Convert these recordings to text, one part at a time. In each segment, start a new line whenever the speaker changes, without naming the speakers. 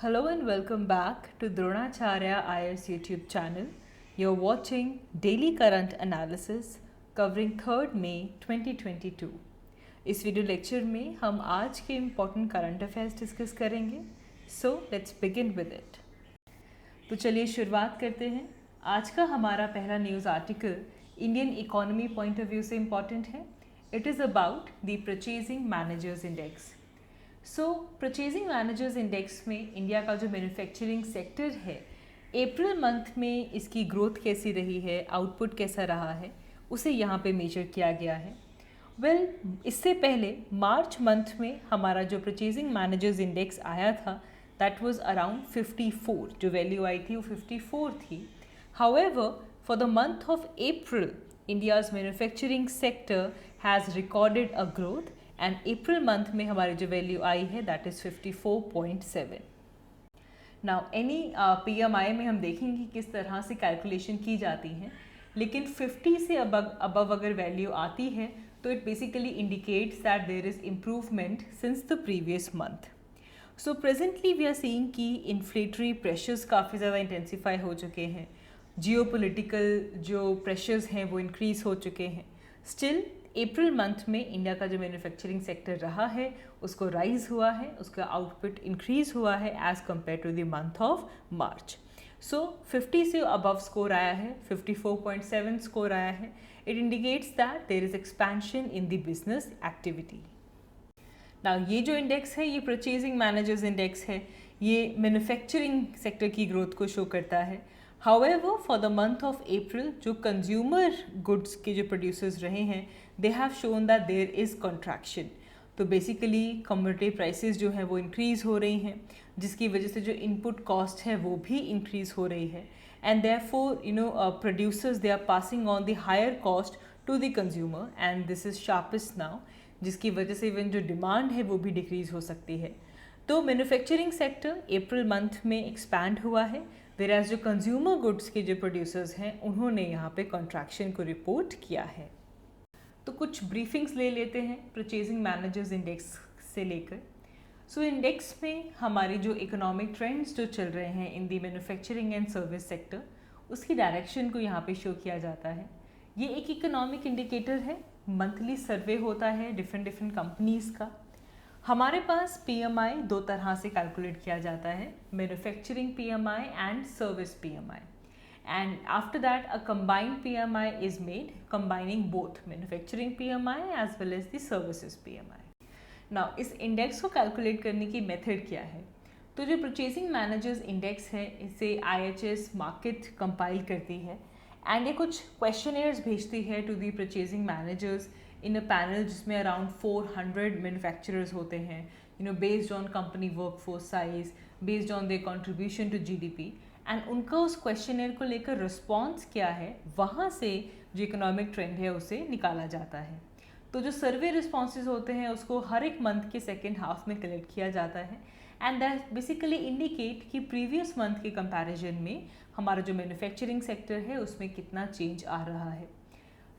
Hello and welcome back to Dronacharya IAS YouTube channel. You're watching Daily Current Analysis covering 3rd May 2022. इस video lecture में हम आज के important current affairs discuss करेंगे. So let's begin with it. तो चलिए शुरुआत करते हैं. आज का हमारा पहला news article Indian economy point of view से इम्पॉर्टेंट है. It is about the purchasing managers index. So purchasing managers index में इंडिया का जो मैन्युफैक्चरिंग सेक्टर है, अप्रैल मंथ में इसकी ग्रोथ कैसी रही है, आउटपुट कैसा रहा है, उसे यहाँ पे मेजर किया गया है. इससे पहले मार्च मंथ में हमारा जो परचेजिंग मैनेजर्स इंडेक्स आया था दैट वाज अराउंड 54. जो वैल्यू आई थी वो 54 थी. However for the month of April India's manufacturing sector has recorded a growth and April month में हमारी जो वैल्यू आई है that is 54.7. Now any PMI में हम देखेंगे कि किस तरह से कैलकुलेशन की जाती हैं, लेकिन 50 से अबव अगर वैल्यू आती है तो it basically indicates that there is improvement since the previous month. So presently we are seeing कि इन्फ्लेटरी प्रेशर्स काफ़ी ज़्यादा इंटेंसीफाई हो चुके हैं. जियोपॉलिटिकल जो प्रेशर्स हैं वो इंक्रीज़ हो चुके हैं. स्टिल अप्रैल मंथ में इंडिया का जो मैन्युफैक्चरिंग सेक्टर रहा है उसको राइज हुआ है, उसका आउटपुट इंक्रीज हुआ है as compared to the month of March. So 50 से अबव स्कोर आया है, 54.7 स्कोर आया है. It indicates that there is expansion in the business activity. Now ये जो इंडेक्स है ये परचेजिंग मैनेजर्स इंडेक्स है, ये मैन्युफैक्चरिंग सेक्टर की ग्रोथ को शो करता है. However, for the month of April, जो कंज्यूमर गुड्स के जो प्रोड्यूसर्स रहे हैं they have shown that there is contraction. तो बेसिकली कमोडिटी प्राइसेस जो हैं वो इंक्रीज़ हो रही हैं, जिसकी वजह से जो इनपुट कॉस्ट है वो भी इंक्रीज़ हो रही है. And therefore producers they are passing on the higher cost to the consumer and this is sharpest now, जिसकी वजह से इवन जो डिमांड है वो भी डिक्रीज़ हो सकती है. तो मैन्युफैक्चरिंग सेक्टर अप्रैल मंथ में एक्सपैंड हुआ है, वेराज जो कंज्यूमर गुड्स के जो प्रोड्यूसर्स हैं उन्होंने यहाँ पे कॉन्ट्रैक्शन को रिपोर्ट किया है. तो कुछ ब्रीफिंग्स ले लेते हैं परचेजिंग मैनेजर्स इंडेक्स से लेकर. सो इंडेक्स में हमारी जो इकोनॉमिक ट्रेंड्स जो चल रहे हैं in the manufacturing and service sector, उसकी डायरेक्शन को यहाँ पे शो किया जाता है. ये एक इकोनॉमिक इंडिकेटर है, मंथली सर्वे होता है डिफरेंट कंपनीज़ का. हमारे पास PMI दो तरह से कैलकुलेट किया जाता है, manufacturing PMI and service PMI. And after that a combined PMI is made combining both manufacturing PMI as well as the services PMI. Now इस इंडेक्स को कैलकुलेट करने की मेथड क्या है? तो जो परचेजिंग मैनेजर्स इंडेक्स है इसे IHS मार्केट कंपाइल करती है एंड ये कुछ क्वेश्चनेयर्स भेजती है to the purchasing managers in a panel जिसमें अराउंड 400 मैन्युफैक्चरर्स होते हैं, based on company workforce size, based on their contribution to GDP. And उनका उस क्वेश्चनेयर को लेकर रिस्पॉन्स क्या है, वहाँ से जो इकोनॉमिक ट्रेंड है उसे निकाला जाता है. तो जो सर्वे रिस्पॉन्सेज होते हैं उसको हर एक मंथ के सेकेंड हाफ में कलेक्ट किया जाता है एंड दैट बेसिकली इंडिकेट कि प्रीवियस मंथ के कंपैरिजन में हमारा जो मैन्युफैक्चरिंग सेक्टर है उसमें कितना चेंज आ रहा है.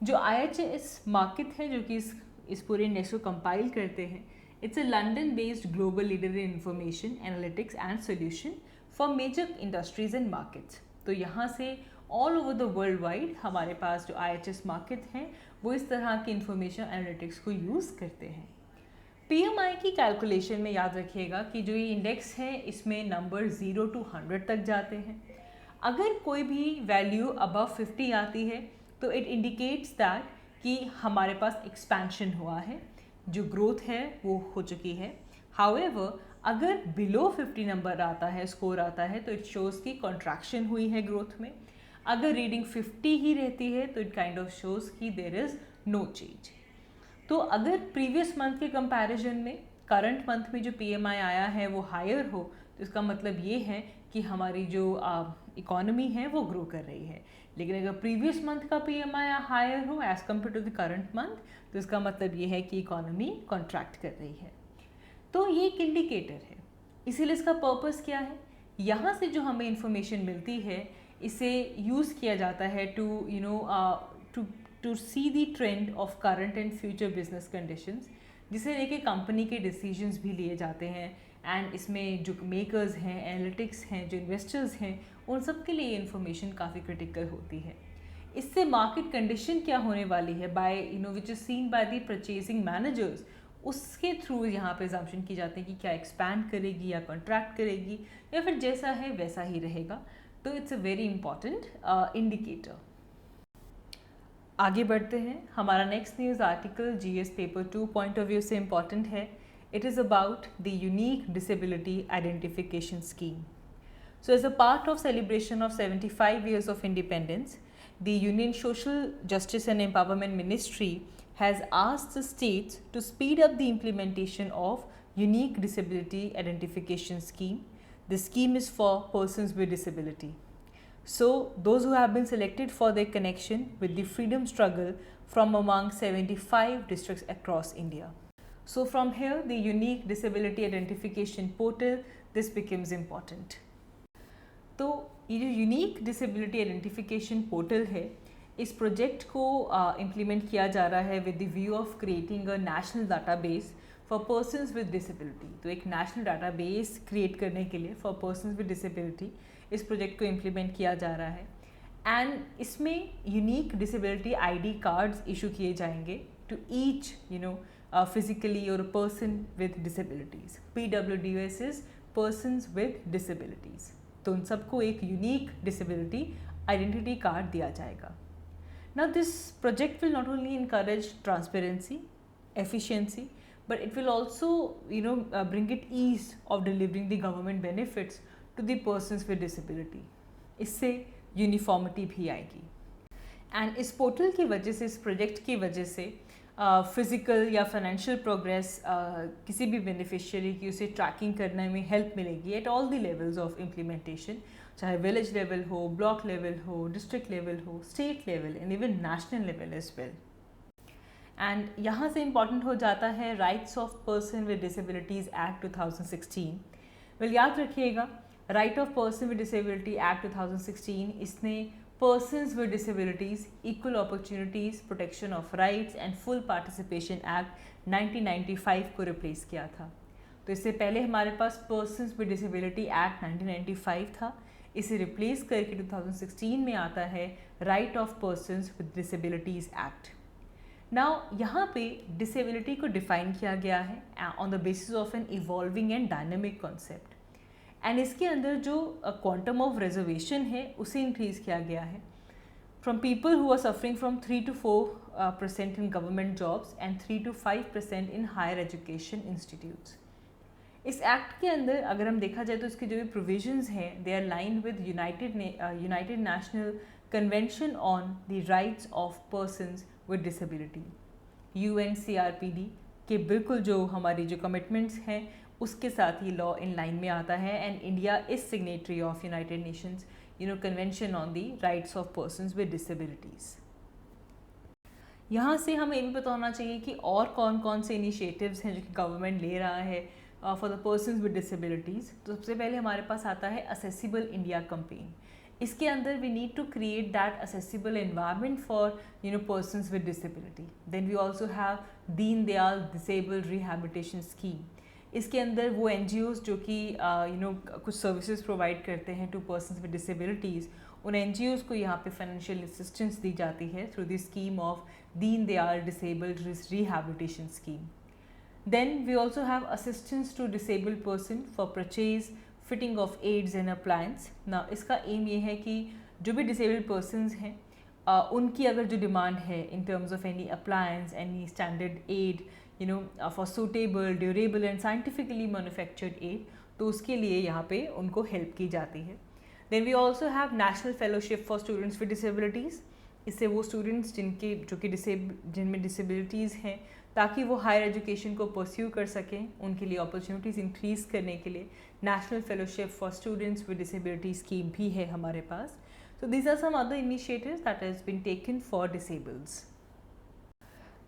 जो IHS मार्केट है जो कि इस पूरे इंडेक्स को कंपाइल करते हैं, it's a London based global leader in information analytics and solution for major industries and markets. तो यहाँ से all over the world wide हमारे पास जो IHS मार्केट हैं वो इस तरह की इंफॉर्मेशन एनालिटिक्स को यूज़ करते हैं. PMI की कैलकुलेशन में याद रखिएगा कि जो ये इंडेक्स है इसमें नंबर 0 to 100 तक जाते हैं. अगर कोई भी वैल्यू अबव 50 आती है तो इट इंडिकेट्स दैट कि हमारे पास एक्सपेंशन हुआ है, जो ग्रोथ है वो हो चुकी है. हाउएवर अगर बिलो 50 नंबर आता है, स्कोर आता है, तो इट शोज़ की कॉन्ट्रैक्शन हुई है ग्रोथ में. अगर रीडिंग 50 ही रहती है तो इट काइंड ऑफ शोज़ कि देयर इज़ नो चेंज. तो अगर प्रीवियस मंथ के कंपैरिजन में करंट मंथ में जो PMI आया है वो हायर हो तो इसका मतलब ये है कि हमारी जो इकोनॉमी है वो ग्रो कर रही है. लेकिन अगर प्रीवियस मंथ का PMI हायर हो as compared to the current month तो इसका मतलब ये है कि इकोनॉमी कॉन्ट्रैक्ट कर रही है. तो ये एक इंडिकेटर है, इसीलिए इसका पर्पस क्या है? यहाँ से जो हमें इंफॉर्मेशन मिलती है इसे यूज़ किया जाता है to see the trend of current and future business conditions, जिसे लेके कंपनी के डिसीजंस भी लिए जाते हैं एंड इसमें जो मेकर्स हैं, एनालिटिक्स हैं, जो इन्वेस्टर्स हैं, उन सब के लिए ये इन्फॉर्मेशन काफ़ी क्रिटिकल होती है। इससे मार्केट कंडीशन क्या होने वाली है by which is seen by the purchasing managers, उसके थ्रू यहाँ पे अजम्पशन की जाती है कि क्या एक्सपैंड करेगी या कॉन्ट्रैक्ट करेगी या फिर जैसा है वैसा ही रहेगा। तो it's a very important indicator. आगे बढ़ते हैं। हमारा next news article GS paper 2 point of view से इम्पॉर्टेंट है। It is about the unique disability identification scheme. So as a part of celebration of 75 years of independence, the Union Social Justice and Empowerment Ministry has asked the states to speed up the implementation of Unique Disability Identification Scheme. The scheme is for persons with disability. So those who have been selected for their connection with the freedom struggle from among 75 districts across India. So from here, the Unique Disability Identification Portal, this becomes important. तो ये जो unique disability identification portal है, इस project को implement किया जा रहा है with the view of creating a national database for persons with disability. तो एक नेशनल डाटाबेस क्रिएट करने के लिए फॉर पर्सन्स विद डिसेबिलिटी इस प्रोजेक्ट को इम्प्लीमेंट किया जा रहा है। एंड इसमें unique disability ID cards issue किए जाएंगे टू ईच फिजिकली और person with disabilities. PWDS is persons with disabilities. तो उन सबको एक यूनिक डिसेबिलिटी आइडेंटिटी कार्ड दिया जाएगा। Now this project will not only encourage transparency, efficiency, but it will also bring it ease of delivering the government benefits to the persons with disability. इससे uniformity भी आएगी। And इस portal की वजह से, इस प्रोजेक्ट की वजह से फिज़िकल या फाइनेंशियल प्रोग्रेस किसी भी बेनिफिशियरी की उसे ट्रैकिंग करने में हेल्प मिलेगी at all the levels of implementation, चाहे विलेज लेवल हो, ब्लॉक लेवल हो, डिस्ट्रिक्ट लेवल हो, state level and even national level as well. And यहाँ से इम्पॉर्टेंट हो जाता है rights of person with disabilities act 2016। Well याद रखिएगा, right of person with disability act 2016 इसने Persons with Disabilities, Equal Opportunities, Protection of Rights and Full Participation Act 1995 को replace किया था। तो इससे पहले हमारे पास Persons with Disability Act 1995 था। इसे रिप्लेस करके 2016 में आता है Right of Persons with Disabilities Act। Now यहाँ पे डिसेबिलिटी को डिफाइन किया गया है on the basis of an evolving and dynamic concept, and इसके अंदर जो क्वांटम ऑफ रिजर्वेशन है उसे इंक्रीज़ किया गया है from people who are suffering from 3 to 4% in government jobs and 3 to 5% in higher education institutes. इस एक्ट के अंदर अगर हम देखा जाए तो इसके जो भी प्रोविजंस हैं they are line with United National convention on the rights of persons with disability, UNCRPD के बिल्कुल जो हमारी जो कमिटमेंट्स हैं उसके साथ ही लॉ इन लाइन में आता है। And India is signatory of United Nations convention on the rights of persons with disabilities. यहाँ से हमें ये भी पता होना चाहिए कि और कौन कौन से इनिशिएटिव्स हैं जो कि गवर्नमेंट ले रहा है for the persons with disabilities. तो सबसे पहले हमारे पास आता है असेसिबल इंडिया कैंपेन। इसके अंदर we need to create that accessible environment for persons with disability. Then we also have Deen Dayal disable rehabilitation scheme. इसके अंदर वो NGOs जो कि कुछ सर्विसेज प्रोवाइड करते हैं टू पर्सन्स विद डिसेबिलिटीज़, उन NGOs को यहाँ पे फाइनेंशियल असिस्टेंस दी जाती है through the scheme of Deen Dayal disabled rehabilitation scheme. Then we also have assistance to disabled person for purchase fitting of aids and appliance. ना इसका एम ये है कि जो भी डिसेबल्ड पर्सनस हैं उनकी अगर जो डिमांड है in terms of any appliance, any standard aid for suitable, durable and scientifically manufactured aid, तो उसके लिए यहाँ पे उनको हेल्प की जाती है। Then we also have National Fellowship for Students with Disabilities। इससे वो स्टूडेंट्स जिनमें डिसेबिलिटीज़ हैं ताकि वो हायर एजुकेशन को परस्यू कर सकें, उनके लिए अपॉर्चुनिटीज़ इंक्रीज़ करने के लिए national fellowship for students with disability scheme भी है हमारे पास। So these are some other initiatives that has been taken for disableds।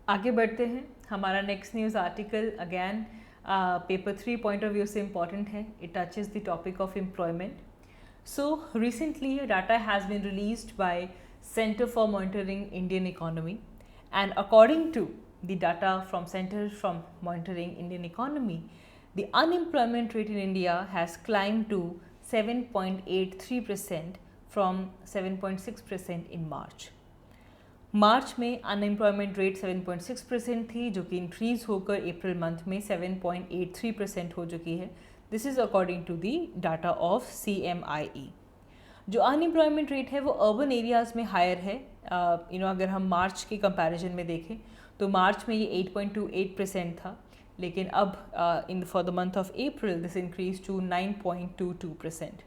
आगे बढ़ते हैं। हमारा next news article again paper 3 point of view से इम्पॉर्टेंट है। It touches the topic of employment. So recently data has been released by centre for monitoring Indian economy, and according to the data from centre for monitoring Indian economy, The unemployment rate in India has climbed to 7.83% from 7.6% in March. मार्च में unemployment rate 7.6% थी, जो कि increase होकर April month में 7.83% हो चुकी है. This is according to the data of CMIE. जो अनएम्प्लॉयमेंट रेट है वो अर्बन एरियाज़ में हायर है. अगर हम मार्च के कंपैरिजन में देखें तो मार्च में ये 8.28% था, लेकिन अब for the month of April this increase to 9.22%.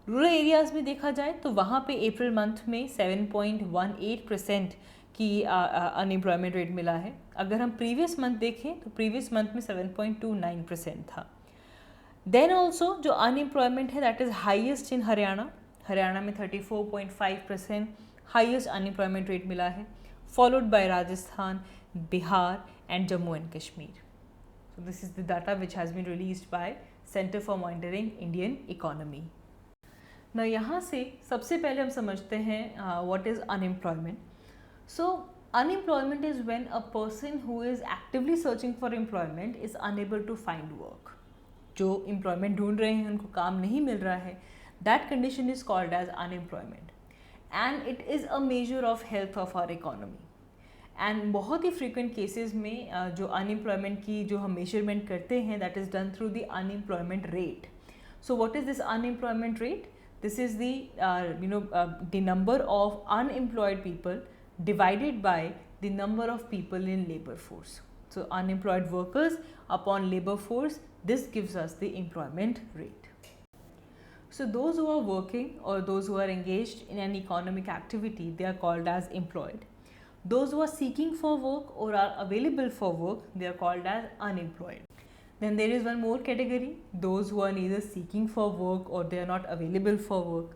Rural areas में देखा जाए तो वहाँ पे अप्रैल मंथ में 7.18% की अनएम्प्लॉयमेंट रेट मिला है. अगर हम प्रीवियस मंथ देखें तो प्रीवियस मंथ में 7.29% था. देन ऑल्सो जो अनएम्प्लॉयमेंट है that is highest in Haryana. Haryana में 34.5% हाईएस्ट अनएम्प्लॉयमेंट रेट मिला है, followed by Rajasthan, Bihar and Jammu and Kashmir. So this is the data which has been released by centre for monitoring Indian economy. ना यहाँ से सबसे पहले हम समझते हैं what is unemployment. So unemployment is when a person who is actively searching for employment is unable to find work. जो employment ढूंढ रहे हैं उनको काम नहीं मिल रहा है, that condition is called as unemployment, and it is a measure of health of our economy. And बहुत ही frequent cases में जो unemployment की जो हम measurement करते हैं that is done through the unemployment rate. So what is this unemployment rate? This is the number of unemployed people divided by the number of people in labor force. So unemployed workers upon labor force, this gives us the employment rate. So those who are working or those who are engaged in an economic activity, they are called as employed. Those who are seeking for work or are available for work, they are called as unemployed. Then there is one more category, those who are neither seeking for work or they are not available for work.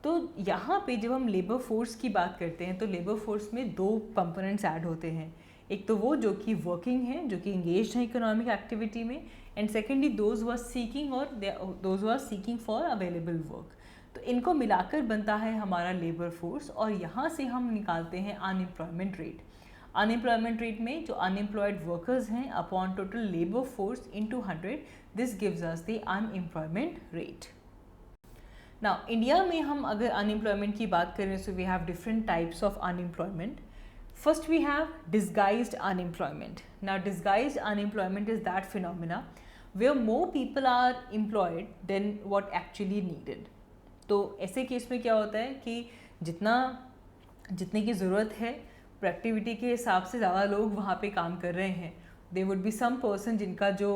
तो यहाँ पे जब हम labour force की बात करते हैं तो लेबर फोर्स में दो कंपोनेंट्स ऐड होते हैं. एक तो वो जो कि वर्किंग है, जो कि इंगेज हैं इकोनॉमिक एक्टिविटी में, and secondly those who are seeking और those who are seeking for available work. तो इनको मिलाकर बनता है हमारा लेबर फोर्स, और यहाँ से हम निकालते हैं अनएम्प्लॉयमेंट रेट. अनएम्प्लॉयमेंट रेट में जो अनएम्प्लॉयड वर्कर्स हैं upon total labour force into 100, this gives us the unemployment rate. Now India में हम अगर अनएम्प्लॉयमेंट की बात करें so we have different types of unemployment. First we have disguised unemployment. Now disguised unemployment is that phenomena where more people are employed than what actually needed. तो ऐसे case में क्या होता है कि जितने की ज़रूरत है प्रोडक्टिविटी के हिसाब से ज़्यादा लोग वहाँ पे काम कर रहे हैं. There would be some person जिनका जो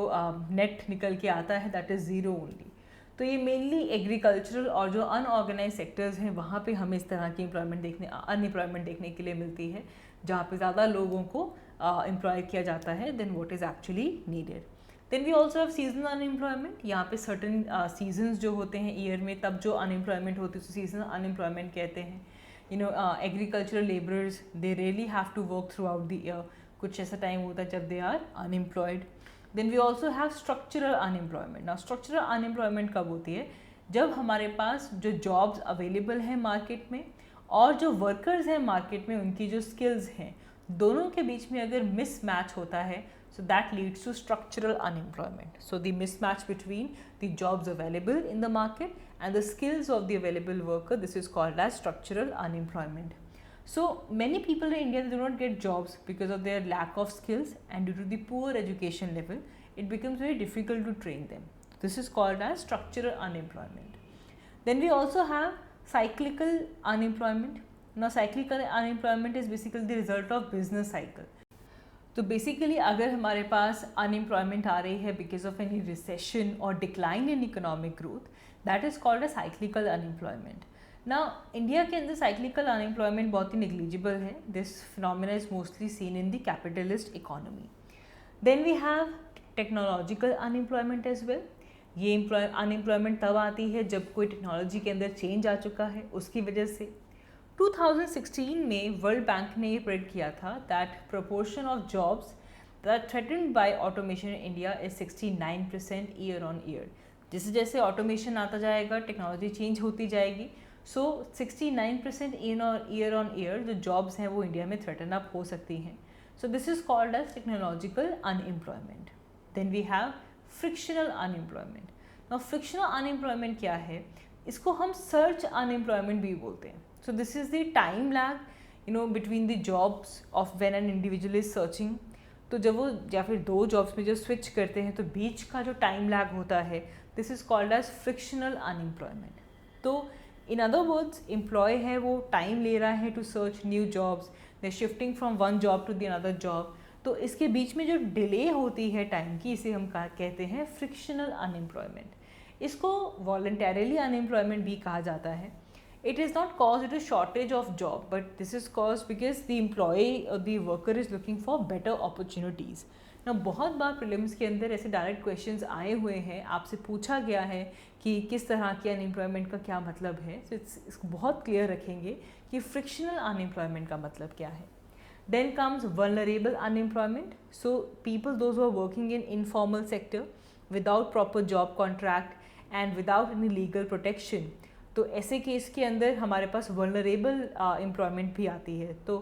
नेट निकल के आता है दैट इज़ ज़ीरो ओनली. तो ये मेनली एग्रीकल्चरल और जो अनऑर्गेनाइज सेक्टर्स हैं वहाँ पे हमें इस तरह की अनएम्प्लॉयमेंट देखने के लिए मिलती है, जहाँ पे ज़्यादा लोगों को एम्प्लॉय किया जाता है then what is actually needed. Then we also have seasonal unemployment. यहाँ पे सर्टन सीजन्स जो होते हैं ईयर में तब जो अनएम्प्लॉयमेंट होती है तो सीजनल अनएम्प्लॉयमेंट कहते हैं. Agricultural labourers they really have to work throughout the year. कुछ ऐसा टाइम होता है जब they are unemployed. Then we also have structural unemployment. ना स्ट्रक्चरल अनएम्प्लॉयमेंट कब होती है? जब हमारे पास जो जॉब्स अवेलेबल हैं मार्केट में और जो वर्कर्स हैं मार्केट में उनकी जो स्किल्स हैं दोनों के बीच में अगर मिसमैच होता है, so that leads to structural unemployment. So the mismatch between the jobs available in the market and the skills of the available worker, this is called as structural unemployment. So many people in India do not get jobs because of their lack of skills, and due to the poor education level it becomes very difficult to train them. This is called as structural unemployment. Then we also have cyclical unemployment. Now cyclical unemployment is basically the result of business cycle. तो basically अगर हमारे पास unemployment आ रही है because of any recession और decline in economic growth, that is called a cyclical unemployment. ना India के अंदर साइक्लिकल अनएम्प्लॉयमेंट बहुत ही नेग्लिजिबल है. This phenomena is mostly seen in the capitalist economy. Then we have technological unemployment as well. ये unemployment तब आती है जब कोई टेक्नोलॉजी के अंदर चेंज आ चुका है उसकी वजह से. 2016 में वर्ल्ड बैंक ने ये प्रेडिक्ट किया था that proportion of jobs that threatened by automation in India is 69% year on year. जैसे जैसे ऑटोमेशन आता जाएगा टेक्नोलॉजी चेंज होती जाएगी, सो 69% ईयर ऑन ईयर जो जॉब्स हैं वो इंडिया में थ्रेटन अप हो सकती हैं. So this is called as technological unemployment. Then we have frictional unemployment. Now frictional unemployment क्या है, इसको हम सर्च अनएम्प्लॉयमेंट भी बोलते हैं। So this is the time lag between the jobs of when an individual is searching. तो जब वो या फिर दो जॉब्स में जो स्विच करते हैं तो बीच का जो टाइम लैग होता है, this is called as frictional unemployment. तो इन अदर वर्ड्स, एम्प्लॉय है वो टाइम ले रहा है to search new jobs, they shifting from one job to the another job, तो इसके बीच में जो डिले होती है टाइम की, इसे हम कहते हैं फ्रिक्शनल अनएम्प्लॉयमेंट। इसको वॉलंटरली अनएम्प्लॉयमेंट भी कहा जाता है। It is not caused due to shortage of job, but this is caused because the employee or the worker is looking for better opportunities. Now बहुत बार प्रीलिम्स के अंदर ऐसे डायरेक्ट क्वेश्चंस आए हुए हैं, आपसे पूछा गया है कि किस तरह की अनएम्प्लॉयमेंट का क्या मतलब है। तो इसको बहुत क्लियर रखेंगे कि फ्रिक्शनल अनएम्प्लॉयमेंट का मतलब क्या है। Then comes vulnerable unemployment. So people those who are working in informal sector without proper job contract and without any legal protection. तो ऐसे केस के अंदर हमारे पास वल्नरेबल एम्प्लॉयमेंट भी आती है। तो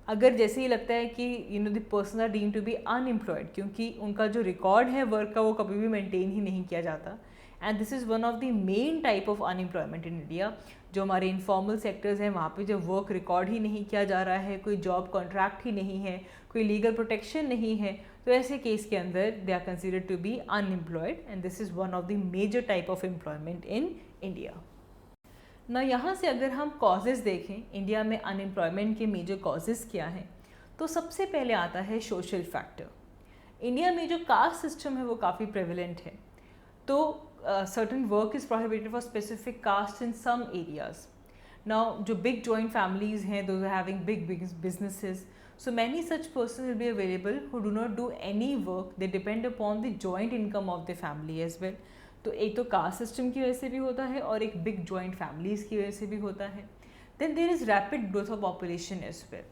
अगर जैसे ही लगता है कि the person are deemed to be unemployed, क्योंकि उनका जो रिकॉर्ड है वर्क का वो कभी भी मेंटेन ही नहीं किया जाता, and this is one of the main type of unemployment in India. जो हमारे इनफॉर्मल सेक्टर्स हैं वहाँ पे जब वर्क रिकॉर्ड ही नहीं किया जा रहा है, कोई जॉब कॉन्ट्रैक्ट ही नहीं है, कोई लीगल प्रोटेक्शन नहीं है, तो ऐसे केस के अंदर they are considered to be unemployed, and this is one of the major type of employment in India. ना यहाँ से अगर हम कॉजेज़ देखें, इंडिया में अनएम्प्लॉयमेंट के मेजर कॉजेज़ क्या हैं, तो सबसे पहले आता है सोशल फैक्टर। इंडिया में जो कास्ट सिस्टम है वो काफ़ी प्रेवलेंट है। तो certain work is prohibited for specific caste in some areas. Now जो बिग जॉइंट फैमिलीज़ हैं, those are having big businesses, so many such persons will be available who do not do any work, they depend upon the joint income of the family as well. तो एक तो caste system की वजह से भी होता है और एक बिग जॉइंट फैमिलीज़ की वजह से भी होता है। Then there is rapid growth of population as well.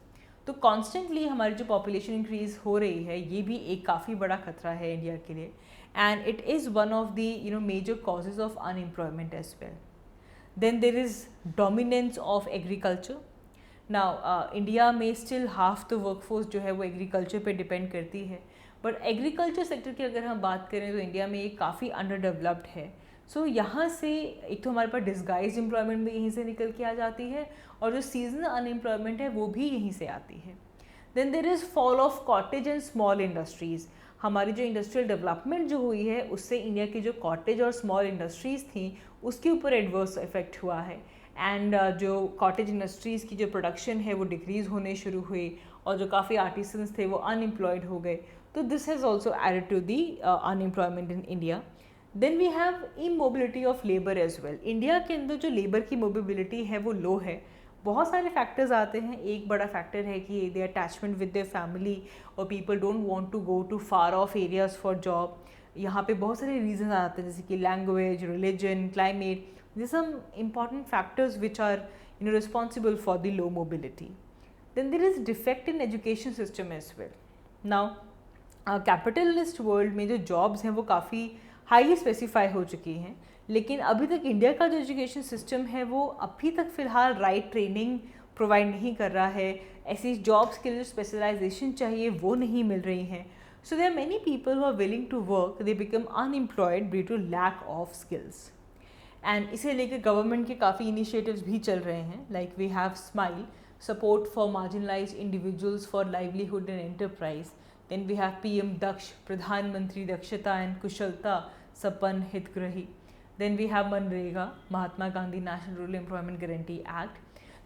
तो कॉन्स्टेंटली हमारी जो पॉपुलेशन इंक्रीज हो रही है, ये भी एक काफ़ी बड़ा खतरा है इंडिया के लिए, and it is one of the major causes of unemployment as well. Then there is dominance of agriculture. Now India में स्टिल हाफ द वर्कफोर्स जो है वो एग्रीकल्चर पे डिपेंड करती है, बट एग्रीकल्चर सेक्टर की अगर हम बात करें तो इंडिया में ये काफ़ी अंडर डेवलप्ड है। सो यहाँ से एक तो हमारे पास डिस्गाइज एम्प्लॉयमेंट भी यहीं से निकल के आ जाती है, और जो सीजनल अनएम्प्लॉयमेंट है वो भी यहीं से आती है। Then there is fall of cottage and small industries. हमारी जो इंडस्ट्रियल डेवलपमेंट जो हुई है उससे इंडिया की जो कॉटेज और स्मॉल इंडस्ट्रीज़ थी उसके ऊपर एडवर्स इफेक्ट हुआ है, एंड जो कॉटेज इंडस्ट्रीज़ की जो प्रोडक्शन है वो डिक्रीज़ होने शुरू हुई, और जो काफ़ी आर्टिसंस थे वो अनएम्प्लॉयड हो गए। तो this has also added to the unemployment in India. Then we have immobility of labour as well. India के अंदर जो लेबर की मोबिलिटी है वो लो है। बहुत सारे फैक्टर्स आते हैं। एक बड़ा फैक्टर है कि they attachment with their family, और people don't want to go to far off areas for job. यहाँ पे बहुत सारे रीजन आते हैं जैसे कि language, religion, climate, this some important factors which are responsible for the low mobility. Then there is defect in education system as well. Now capitalist world में जो जॉब्स हैं वो काफ़ी हाईली स्पेसिफाई हो चुकी हैं, लेकिन अभी तक इंडिया का जो एजुकेशन सिस्टम है वो अभी तक फ़िलहाल राइट ट्रेनिंग प्रोवाइड नहीं कर रहा है। ऐसी जॉब्स के लिए जो स्पेशलाइजेशन चाहिए वो नहीं मिल रही हैं। So there are many people who are willing to work, they become unemployed due to lack of skills. And इसे लेकर गवर्नमेंट के काफ़ी इनिशिएटिव्स भी चल रहे हैं, like we have SMILE, support for marginalized individuals for livelihood and enterprise. Then we have PM Daksh, Pradhan Mantri Dakshata and Kushalta Sampann Hitgrahi. Then we have मनरेगा, Mahatma Gandhi national rural employment guarantee act.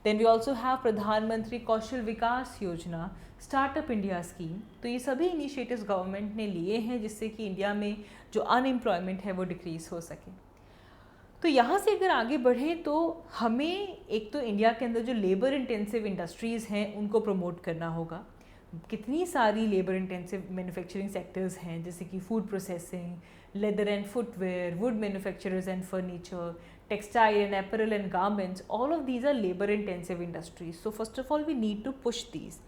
Then we also have Pradhan Mantri Kaushal विकास योजना, startup India scheme. तो ये सभी initiatives government ने लिए हैं जिससे कि इंडिया में जो अनएम्प्लॉयमेंट है वो डिक्रीज़ हो सके। तो यहाँ से अगर आगे बढ़ें तो हमें एक तो इंडिया के अंदर जो लेबर इंटेंसिव इंडस्ट्रीज़ हैं उनको प्रमोट करना होगा। कितनी सारी लेबर इंटेंसिव मैन्युफैक्चरिंग सेक्टर्स हैं जैसे कि food processing, leather and footwear, wood manufacturers and furniture, textile and apparel and garments, all of these are labour intensive industries. So first of all we need to push these,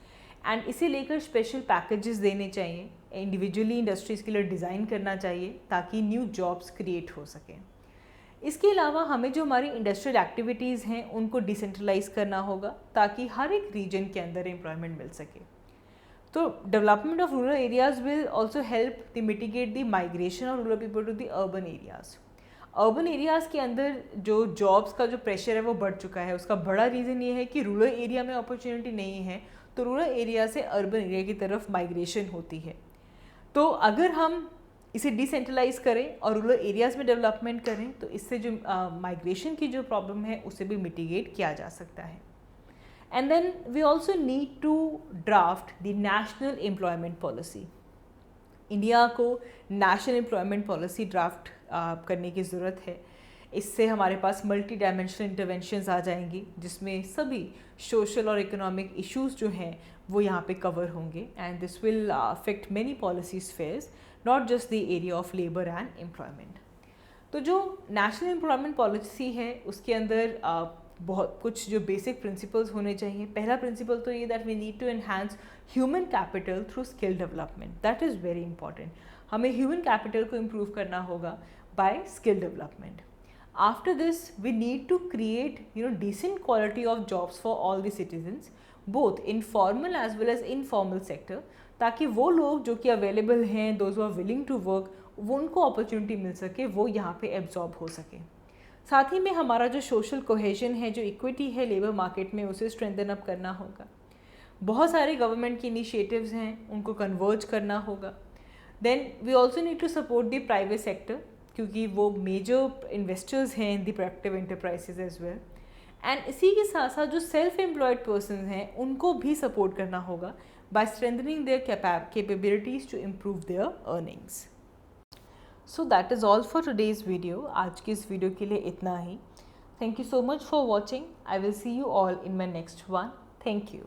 and इसे लेकर special packages देने चाहिए, individually industries के लिए design करना चाहिए ताकि new jobs create हो सकें। इसके अलावा हमें जो हमारी इंडस्ट्रियल एक्टिविटीज़ हैं उनको डिसेंट्रलाइज करना होगा ताकि हर एक रीजन के अंदर एम्प्लॉयमेंट मिल सके। तो तो development of rural areas will also help the mitigate the migration of rural people to the urban areas. Urban areas के अंदर जो जॉब्स का जो प्रेशर है वो बढ़ चुका है। उसका बड़ा रीज़न ये है कि रूरल एरिया में अपॉर्चुनिटी नहीं है, तो रूरल एरिया से अर्बन एरिया की तरफ माइग्रेशन होती है। तो अगर हम इसे डिसेंट्रलाइज करें और रूरल एरियाज़ में डेवलपमेंट करें तो इससे जो माइग्रेशन की जो प्रॉब्लम है उसे भी मिटिगेट किया जा सकता है। And then we also need to draft the national employment policy. India को नेशनल एम्प्लॉयमेंट पॉलिसी ड्राफ्ट करने की ज़रूरत है। इससे हमारे पास मल्टी डायमेंशनल इंटरवेंशंस आ जाएंगी, जिसमें सभी सोशल और इकोनॉमिक इश्यूज जो हैं वो यहाँ पे कवर होंगे, and this will affect many policy spheres, not just the area of labour and employment. तो जो नेशनल एम्प्लॉयमेंट पॉलिसी है उसके अंदर बहुत कुछ जो बेसिक प्रिंसिपल्स होने चाहिए। पहला प्रिंसिपल तो ये that we need to enhance human capital through skill development, that is very important. हमें ह्यूमन कैपिटल को इम्प्रूव करना होगा by skill development. After this we need to create decent quality of jobs for all the citizens, both in formal as well as informal sector, ताकि वो लोग जो कि available हैं, those who are willing to work, वो उनको opportunity मिल सके, वो यहाँ पे एब्जॉर्ब हो सके। साथ ही में हमारा जो सोशल कोहेजन है, जो इक्विटी है लेबर मार्केट में, उसे स्ट्रेंथन अप करना होगा। बहुत सारे गवर्नमेंट की इनिशिएटिव्स हैं, उनको कन्वर्ज करना होगा। Then we also need to support the private sector, क्योंकि वो मेजर इन्वेस्टर्स हैं in the productive enterprises as well. And इसी के साथ साथ जो सेल्फ एम्प्लॉयड पर्सन हैं उनको भी सपोर्ट करना होगा by strengthening their capabilities to improve their earnings. So that is all for today's video. आज की इस वीडियो के लिए इतना ही। Thank you so much for watching. I will see you all in my next one. Thank you.